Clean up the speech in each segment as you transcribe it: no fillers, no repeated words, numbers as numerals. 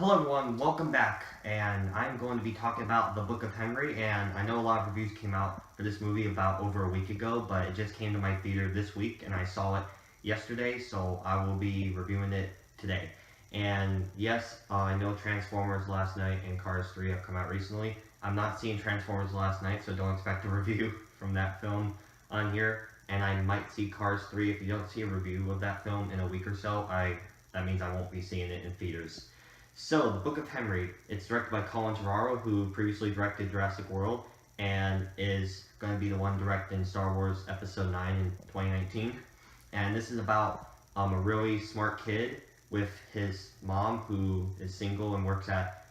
Hello everyone, welcome back, and I'm going to be talking about The Book of Henry, and I know a lot of reviews came out for this movie about over a week ago, but it just came to my theater this week, and I saw it yesterday, so I will be reviewing it today. And yes, I know Transformers Last Night and Cars 3 have come out recently. I'm not seeing Transformers Last Night, so don't expect a review from that film on here, and I might see Cars 3. If you don't see a review of that film in a week or so, that means I won't be seeing it in theaters. So, The Book of Henry, it's directed by Colin Trevorrow, who previously directed Jurassic World, and is going to be the one directing Star Wars Episode 9 in 2019. And this is about a really smart kid with his mom, who is single and works at,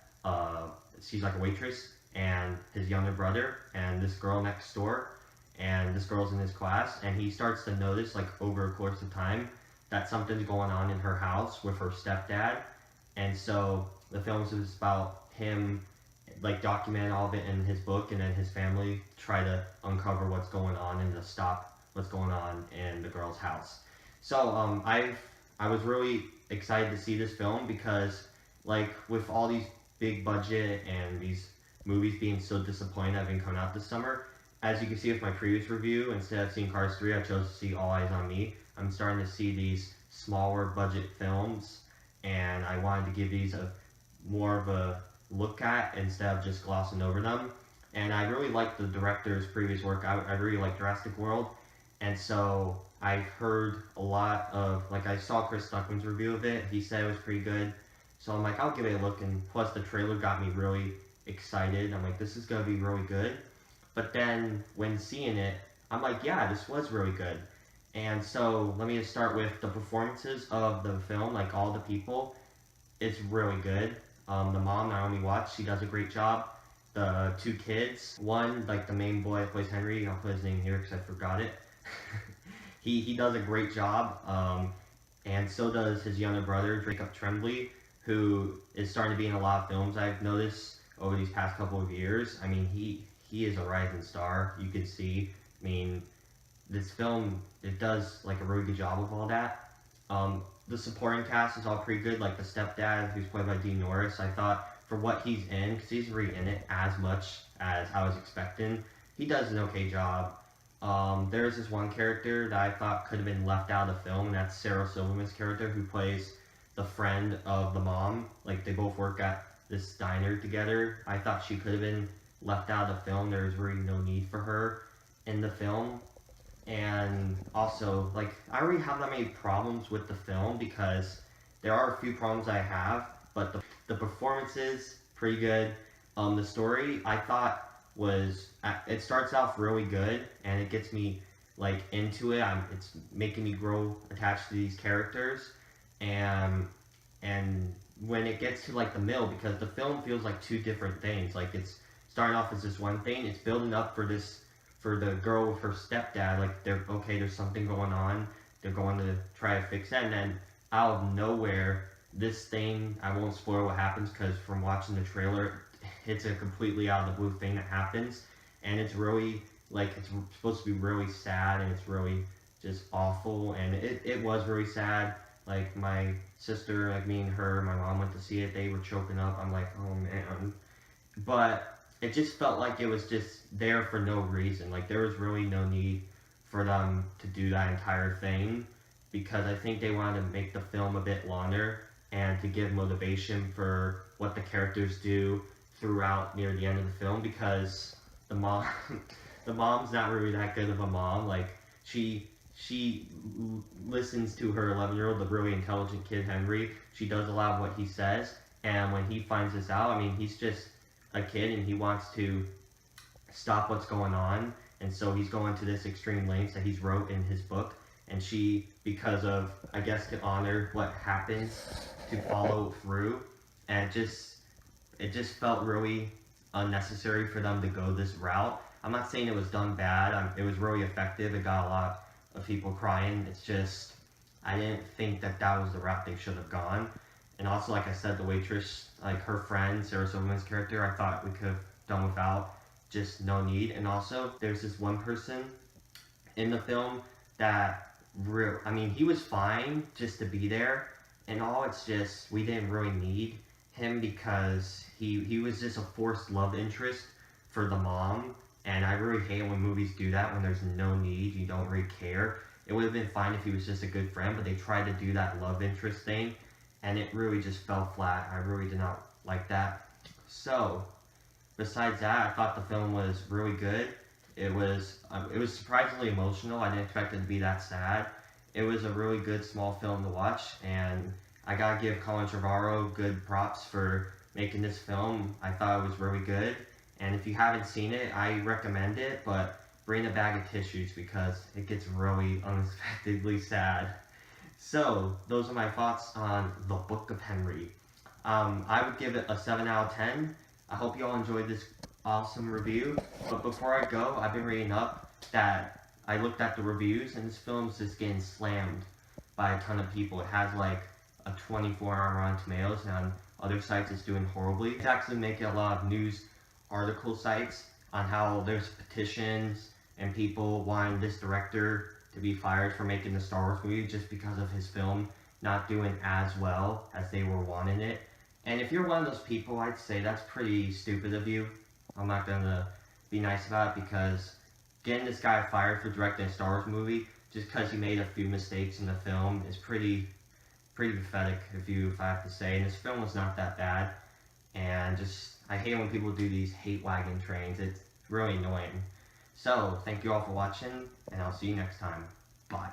she's like a waitress, and his younger brother, and this girl next door, and this girl's in his class, and he starts to notice, like, over a course of time, that something's going on in her house with her stepdad. And so the film is about him like documenting all of it in his book, and then his family try to uncover what's going on and to stop what's going on in the girl's house. So I was really excited to see this film because, like, with all these big budget and these movies being so disappointing that have been coming out this summer, as you can see with my previous review, instead of seeing Cars 3, I chose to see All Eyes on Me. I'm starting to see these smaller budget films, and I wanted to give these more of a look at instead of just glossing over them. And I really liked the director's previous work. I really like Jurassic World, and so I've heard a lot of, like, I saw Chris Stuckman's review of it. He said it was pretty good, so I'm like, I'll give it a look. And plus the trailer got me really excited. I'm like, this is gonna be really good. But then when seeing it, I'm like, yeah, this was really good. And so let me just start with the performances of the film, like all the people. It's really good. The mom, Naomi Watts, she does a great job. The two kids, one, like the main boy that plays Henry, I'll put his name here because I forgot it. he does a great job, and so does his younger brother, Jacob Tremblay, who is starting to be in a lot of films I've noticed over these past couple of years. I mean, he is a rising star, you can see. I mean, this film, it does like a really good job of all that. The supporting cast is all pretty good, like the stepdad, who's played by Dean Norris. I thought for what he's in, because he's really in it as much as I was expecting, he does an okay job. There's this one character that I thought could have been left out of the film, and that's Sarah Silverman's character, who plays the friend of the mom. Like, they both work at this diner together. I thought she could have been left out of the film. There's really no need for her in the film. And also, like, I already have that many problems with the film because there are a few problems I have, but the performances, pretty good. The story, I thought it starts off really good, and it gets me, like, into it. It's making me grow attached to these characters, and when it gets to, like, the middle, because the film feels like two different things. Like, it's starting off as this one thing, it's building up for the girl with her stepdad, like, there's something going on, they're going to try to fix that, and then out of nowhere, this thing, I won't spoil what happens, because from watching the trailer, it's a completely out of the blue thing that happens, and it's really, like, it's supposed to be really sad, and it's really just awful, and it was really sad. Like, my sister, like, me and her, my mom went to see it, they were choking up. I'm like, oh man. But it just felt like it was just there for no reason. Like, there was really no need for them to do that entire thing, because I think they wanted to make the film a bit longer and to give motivation for what the characters do throughout near the end of the film, because the mom's not really that good of a mom. Like, she listens to her 11-year-old, the really intelligent kid Henry. She does a lot of what he says, and when he finds this out, I mean, he's just a kid and he wants to stop what's going on, and so he's going to this extreme lengths that he's wrote in his book, and she, because of, I guess, to honor what happened, to follow through, and it just felt really unnecessary for them to go this route. I'm not saying it was done bad, it was really effective, it got a lot of people crying. It's just, I didn't think that was the route they should have gone. And also, like I said, the waitress, like her friend, Sarah Silverman's character, I thought we could have done without, just no need. And also, there's this one person in the film that, I mean, he was fine just to be there and all, it's just, we didn't really need him because he was just a forced love interest for the mom, and I really hate when movies do that when there's no need, you don't really care. It would have been fine if he was just a good friend, but they tried to do that love interest thing, and it really just fell flat. I really did not like that. So, besides that, I thought the film was really good. It was surprisingly emotional. I didn't expect it to be that sad. It was a really good small film to watch, and I gotta give Colin Trevorrow good props for making this film. I thought it was really good, and if you haven't seen it, I recommend it, but bring a bag of tissues because it gets really unexpectedly sad. So, those are my thoughts on The Book of Henry. I would give it a 7 out of 10. I hope you all enjoyed this awesome review, but before I go, I've been reading up that I looked at the reviews, and this film's just getting slammed by a ton of people. It has like a 24-hour on Rotten Tomatoes, and on other sites it's doing horribly. It's actually making a lot of news article sites on how there's petitions and people wanting this director to be fired for making the Star Wars movie just because of his film not doing as well as they were wanting it. And if you're one of those people, I'd say that's pretty stupid of you. I'm not gonna be nice about it, because getting this guy fired for directing a Star Wars movie just because he made a few mistakes in the film is pretty pathetic, if I have to say. And this film was not that bad, and I hate when people do these hate wagon trains. It's really annoying. So, thank you all for watching, and I'll see you next time. Bye.